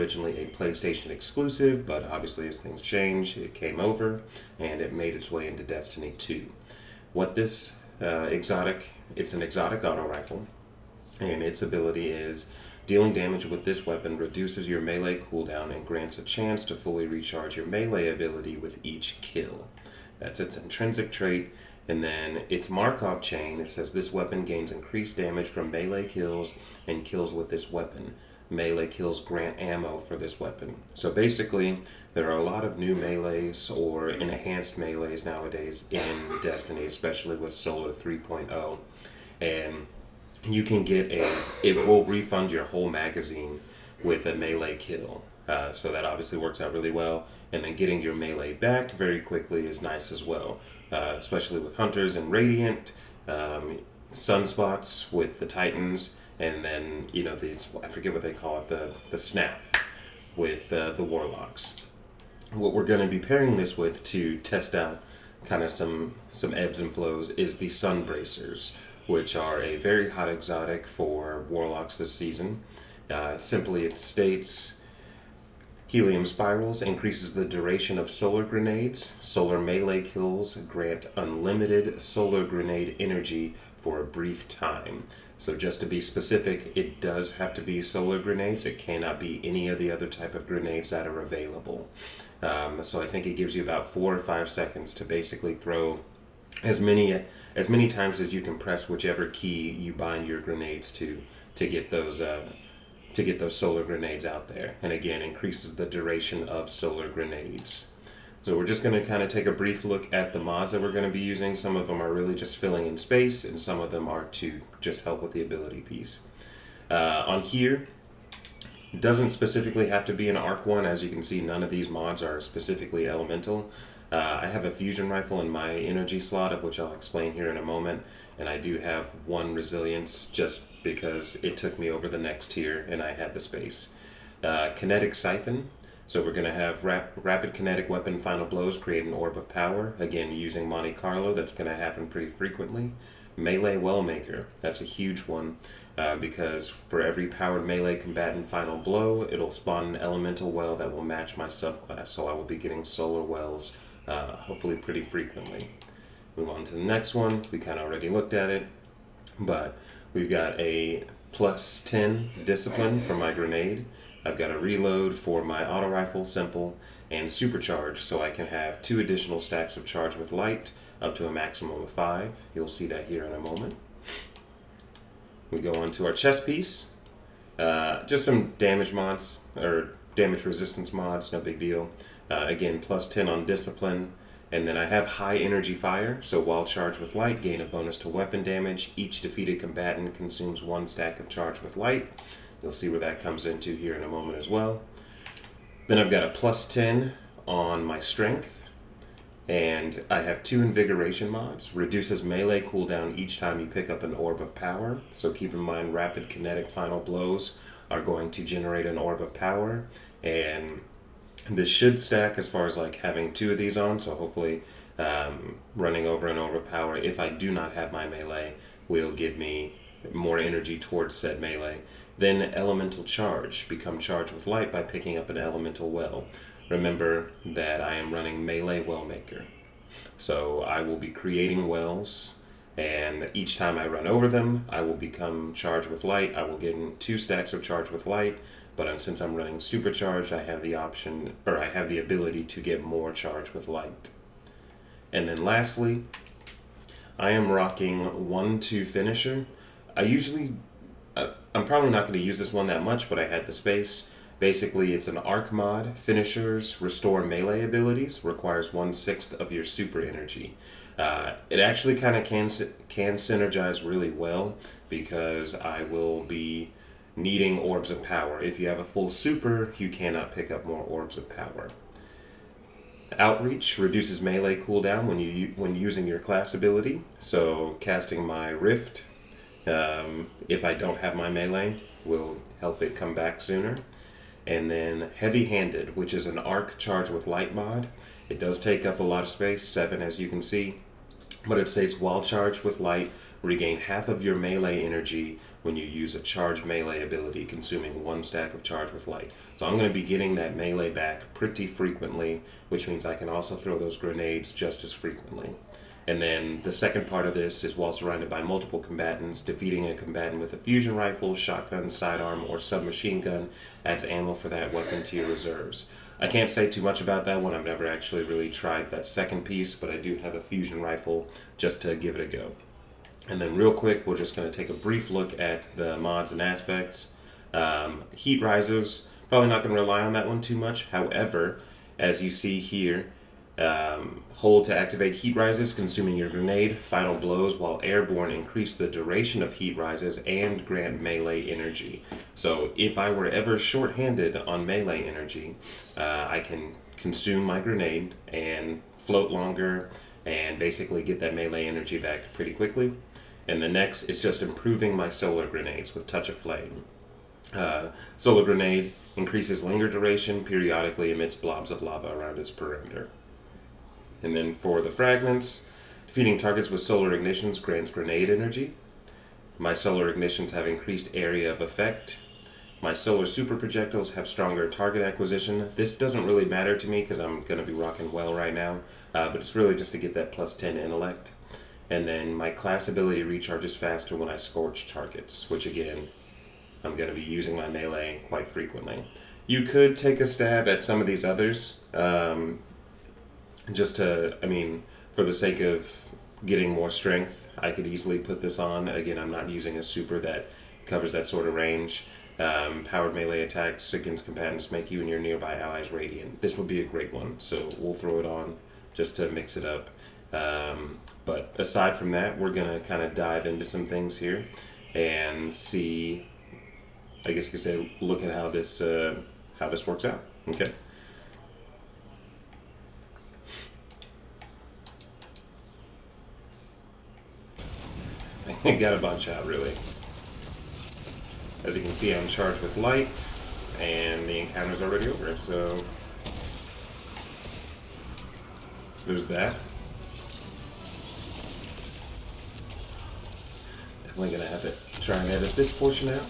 originally a PlayStation exclusive, but obviously as things change, it came over and it made its way into Destiny 2. What this it's an exotic auto rifle, and its ability is dealing damage with this weapon reduces your melee cooldown and grants a chance to fully recharge your melee ability with each kill. That's its intrinsic trait. And then its Markov chain, it says this weapon gains increased damage from melee kills and kills with this weapon. Melee kills grant ammo for this weapon. So basically, there are a lot of new melees or enhanced melees nowadays in Destiny, especially with Solar 3.0. And you can get it will refund your whole magazine with a melee kill. So that obviously works out really well. And then getting your melee back very quickly is nice as well, especially with Hunters and Radiant, Sunspots with the Titans, and then, I forget what they call it, the Snap with the Warlocks. What we're going to be pairing this with to test out kind of some ebbs and flows is the Sun Bracers, which are a very hot exotic for Warlocks this season. Simply it states, Helium Spirals increases the duration of solar grenades. Solar melee kills grant unlimited solar grenade energy for a brief time. So just to be specific, it does have to be solar grenades. It cannot be any of the other type of grenades that are available. So I think it gives you about 4 or 5 seconds to basically throw as many times as you can press whichever key you bind your grenades to get those solar grenades out there. And again, increases the duration of solar grenades. So we're just going to kind of take a brief look at the mods that we're going to be using. Some of them are really just filling in space, and some of them are to just help with the ability piece. On here, it doesn't specifically have to be an arc one. As you can see, none of these mods are specifically elemental. I have a fusion rifle in my energy slot, of which I'll explain here in a moment, and I do have 1 resilience just because it took me over the next tier and I had the space. Kinetic Siphon, so we're going to have rapid kinetic weapon final blows create an orb of power, again using Monte Carlo. That's going to happen pretty frequently. Melee Wellmaker, that's a huge one, because for every powered melee combatant final blow, it'll spawn an elemental well that will match my subclass, so I will be getting solar wells hopefully pretty frequently. Move on to the next one. We kind of already looked at it, but we've got a plus 10 discipline for my grenade. I've got a reload for my auto rifle, simple, and supercharge, so I can have 2 additional stacks of charge with light, up to a maximum of 5. You'll see that here in a moment. We go on to our chest piece. Just some damage mods, or damage resistance mods, no big deal. Again, plus 10 on discipline. And then I have high energy fire, so while charged with light, gain a bonus to weapon damage. Each defeated combatant consumes 1 stack of charge with light. You'll see where that comes into here in a moment as well. Then I've got a plus 10 on my strength. And I have 2 invigoration mods. Reduces melee cooldown each time you pick up an orb of power. So keep in mind, rapid kinetic final blows are going to generate an orb of power. And this should stack as far as like having 2 of these on. So hopefully running over an orb of power, if I do not have my melee, will give me more energy towards said melee. Then elemental charge. Become charged with light by picking up an elemental well. Remember that I am running Melee Wellmaker. So I will be creating wells, and each time I run over them, I will become charged with light. I will get 2 stacks of charge with light, but since I'm running supercharged, I have the option, or I have the ability to get more charge with light. And then lastly, I am rocking 1-2 finisher. I'm probably not going to use this one that much, but I had the space. Basically, it's an arc mod. Finishers restore melee abilities. Requires 1/6 of your super energy. It actually kind of can synergize really well because I will be needing orbs of power. If you have a full super, you cannot pick up more orbs of power. Outreach reduces melee cooldown when using your class ability. So casting my Rift, if I don't have my melee, will help it come back sooner. And then Heavy-Handed, which is an arc charge with light mod. It does take up a lot of space, 7 as you can see. But it states while charged with light, regain half of your melee energy when you use a charged melee ability, consuming one stack of charge with light. So I'm going to be getting that melee back pretty frequently, which means I can also throw those grenades just as frequently. And then the second part of this is while surrounded by multiple combatants, defeating a combatant with a fusion rifle, shotgun, sidearm, or submachine gun adds ammo for that weapon to your reserves. I can't say too much about that one. I've never actually really tried that second piece, but I do have a fusion rifle just to give it a go. And then real quick, we're just going to take a brief look at the mods and aspects. Heat risers, probably not going to rely on that one too much. However, as you see here, hold to activate heat rises, consuming your grenade. Final blows while airborne increase the duration of heat rises and grant melee energy. So if I were ever short-handed on melee energy, I can consume my grenade and float longer and basically get that melee energy back pretty quickly. And the next is just improving my solar grenades with Touch of Flame. Solar grenade increases linger duration, periodically emits blobs of lava around its perimeter. And then for the fragments, defeating targets with solar ignitions grants grenade energy. My solar ignitions have increased area of effect. My solar super projectiles have stronger target acquisition. This doesn't really matter to me because I'm going to be rocking well right now, but it's really just to get that plus 10 intellect. And then my class ability recharges faster when I scorch targets, which again, I'm going to be using my melee quite frequently. You could take a stab at some of these others, just to, for the sake of getting more strength, I could easily put this on. Again, I'm not using a super that covers that sort of range. Powered melee attacks against combatants make you and your nearby allies radiant. This would be a great one, so we'll throw it on just to mix it up. But aside from that, we're going to kind of dive into some things here and see, I guess you could say, look at how this works out. Okay. I got a bunch out, really. As you can see, I'm charged with light, and the encounter's already over, so there's that. Definitely gonna have to try and edit this portion out.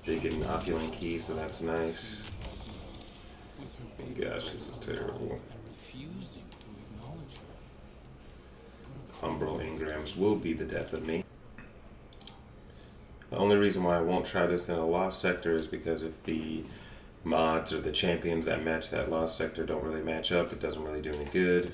Did get an opulent key, so that's nice. Oh gosh, this is terrible. Umbral engrams will be the death of me. The only reason why I won't try this in a lost sector is because if the mods or the champions that match that lost sector don't really match up, it doesn't really do any good.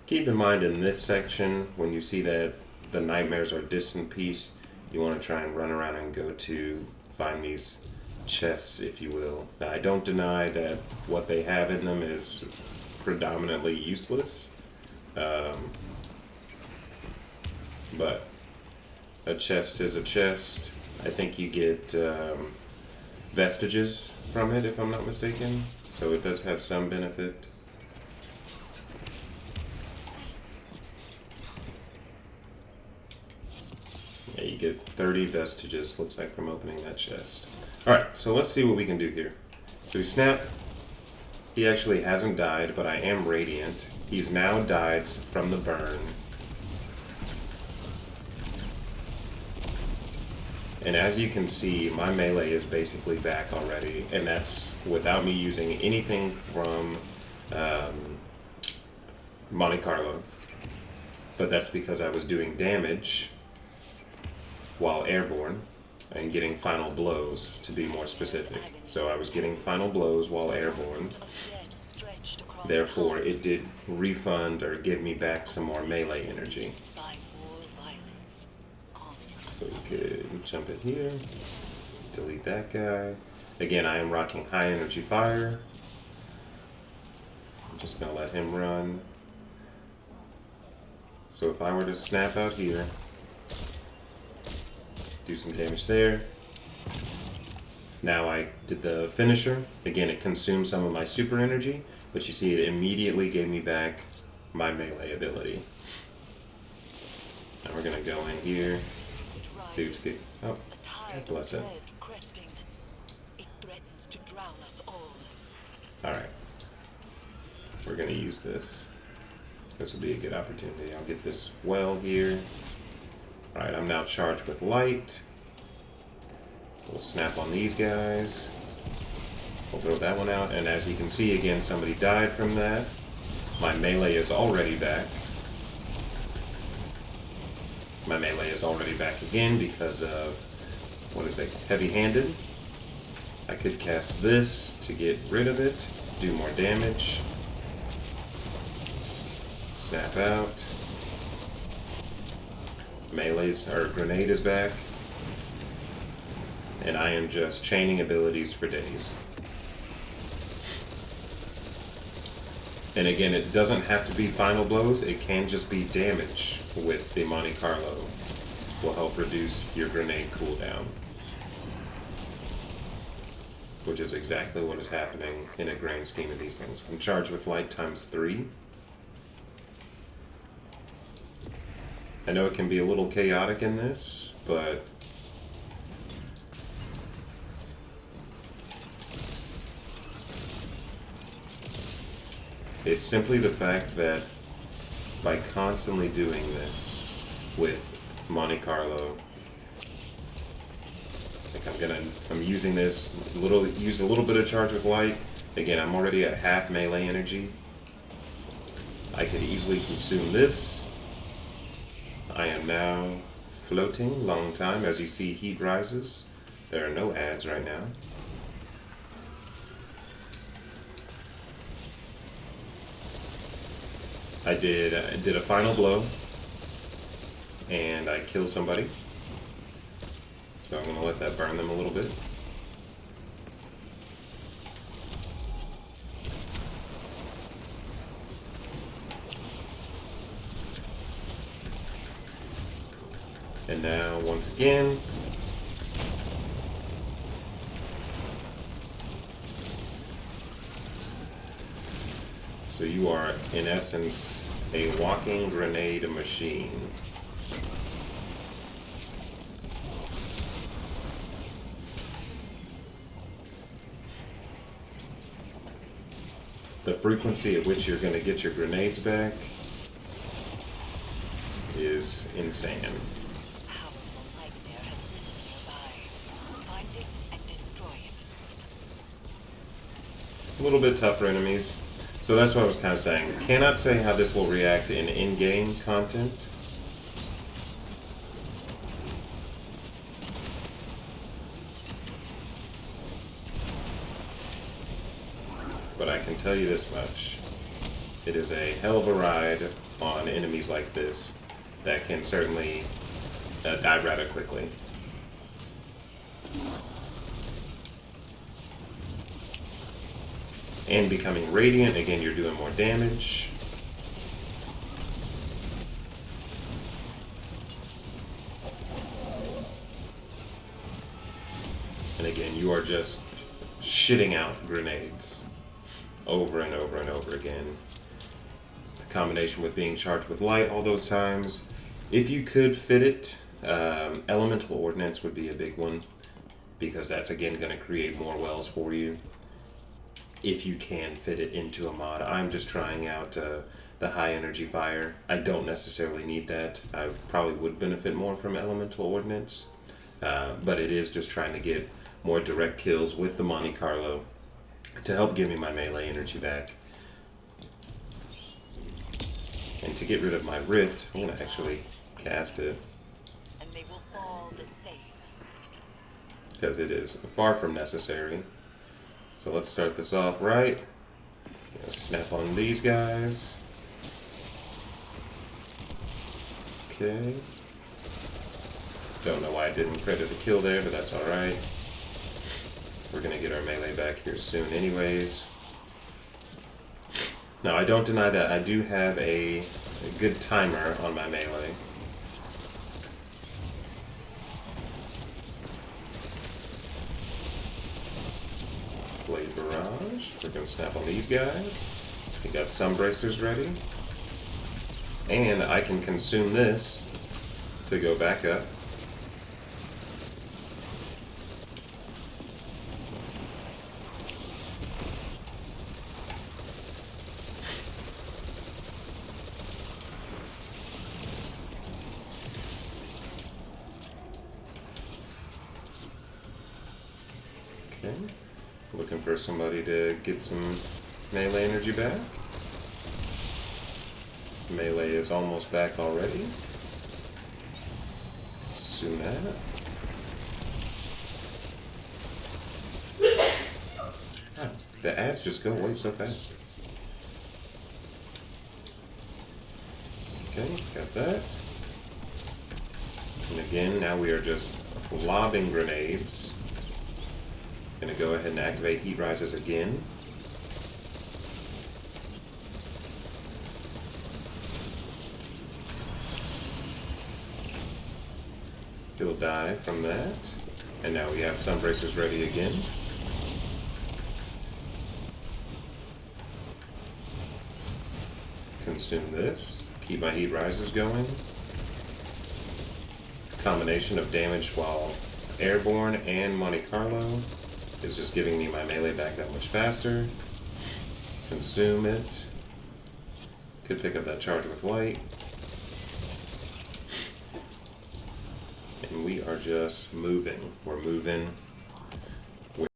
Keep in mind in this section, when you see that the nightmares are distant peace, you want to try and run around and go to find these chests, if you will. Now, I don't deny that what they have in them is predominantly useless, but a chest is a chest. I think you get vestiges from it, if I'm not mistaken, so it does have some benefit. Yeah, you get 30 vestiges, looks like, from opening that chest. Alright, so let's see what we can do here. So we snap. He actually hasn't died, but I am radiant. He's now died from the burn. And as you can see, my melee is basically back already, and that's without me using anything from Monte Carlo. But that's because I was doing damage while airborne and getting final blows, to be more specific. So I was getting final blows while airborne. Therefore, it did refund or give me back some more melee energy. So we could jump in here, delete that guy. Again, I am rocking high energy fire. I'm just gonna let him run. So if I were to snap out here, do some damage there. Now I did the finisher. Again, it consumed some of my super energy, but you see it immediately gave me back my melee ability. Now we're gonna go in here, see what's good. Oh, God bless it. we're going to use this. This would be a good opportunity. I'll get this well here. Alright, I'm now charged with light. We'll snap on these guys. We'll throw that one out, and as you can see, again, somebody died from that. My melee is already back. My melee is already back again because of, what is it, heavy-handed. I could cast this to get rid of it, do more damage. Snap out. Grenade is back. And I am just chaining abilities for days. And again, it doesn't have to be final blows, it can just be damage with the Monte Carlo. Will help reduce your grenade cooldown. Which is exactly what is happening in a grand scheme of these things. I'm charged with light times 3. I know it can be a little chaotic in this, but it's simply the fact that by constantly doing this with Monte Carlo, I'm using this use a little bit of charge with light. Again, I'm already at half melee energy. I could easily consume this. I am now floating long time. As you see, heat rises. There are no ads right now. I did a final blow, and I killed somebody. So I'm going to let that burn them a little bit. And now, once again, so you are, in essence, a walking grenade machine. The frequency at which you're going to get your grenades back is insane. A little bit tougher enemies. So that's what I was kind of saying. Cannot say how this will react in in-game content. But I can tell you this much. It is a hell of a ride on enemies like this that can certainly die rather quickly. And becoming radiant, again, you're doing more damage. And again, you are just shitting out grenades over and over and over again. The combination with being charged with light all those times. If you could fit it, elemental ordnance would be a big one, because that's again going to create more wells for you. If you can fit it into a mod. I'm just trying out the high energy fire. I don't necessarily need that. I probably would benefit more from elemental ordnance, but it is just trying to get more direct kills with the Monte Carlo to help give me my melee energy back. And to get rid of my rift, I'm going to actually cast it, and they will fall the same, because it is far from necessary. So let's start this off right. Snap on these guys. Okay. Don't know why I didn't credit a kill there, but that's alright. We're going to get our melee back here soon anyways. Now, I don't deny that I do have a good timer on my melee. Blade Barrage. We're going to snap on these guys. We got some bracers ready. And I can consume this to go back up. Okay. Looking for somebody to get some melee energy back. Melee is almost back already. Assume that. Ah, the ads just go away so fast. Okay, got that. And again, now we are just lobbing grenades. Gonna go ahead and activate heat rises again. He'll die from that. And now we have sun bracers ready again. Consume this. Keep my heat rises going. Combination of damage while airborne and Monte Carlo is just giving me my melee back that much faster. Consume it. Could pick up that charge with white. And we are just moving. We're moving